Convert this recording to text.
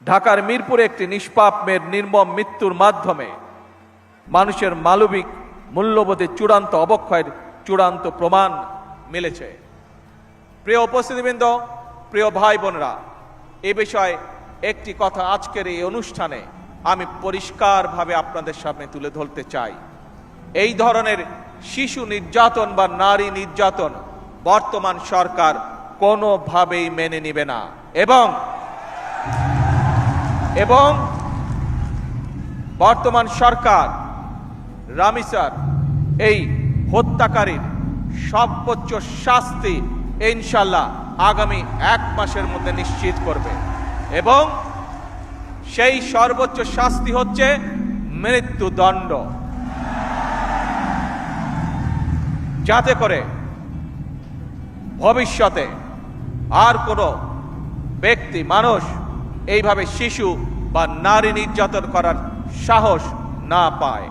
ঢাকার মিরপুরে একটি নিষ্পাপ মেয়ের নির্মম মৃত্যুর মাধ্যমে মানুষের মানবিক মূল্যবোধের চূড়ান্ত অবক্ষয়ের চূড়ান্ত প্রমাণ মিলেছে। প্রিয় উপস্থিতিবৃন্দ, প্রিয় ভাই বোনেরা, এ বিষয়ে একটি কথা আজকের এই অনুষ্ঠানে আমি পরিষ্কারভাবে আপনাদের সামনে তুলে ধরতে চাই। এই ধরনের শিশু নির্যাতন বা নারী নির্যাতন বর্তমান সরকার কোনোভাবেই মেনে নেবে না এবং বর্তমান সরকার রামিসার এই হত্যাকারীর সর্বোচ্চ শাস্তি ইনশাআল্লাহ আগামী 1 মাসের মধ্যে নিশ্চিত করবে এবং সেই সর্বোচ্চ শাস্তি হচ্ছে মৃত্যুদণ্ড, যাতে করে ভবিষ্যতে আর কোনো ব্যক্তি মানুষ এইভাবে শিশু বা নারী নির্যাতন করার সাহস না পায়।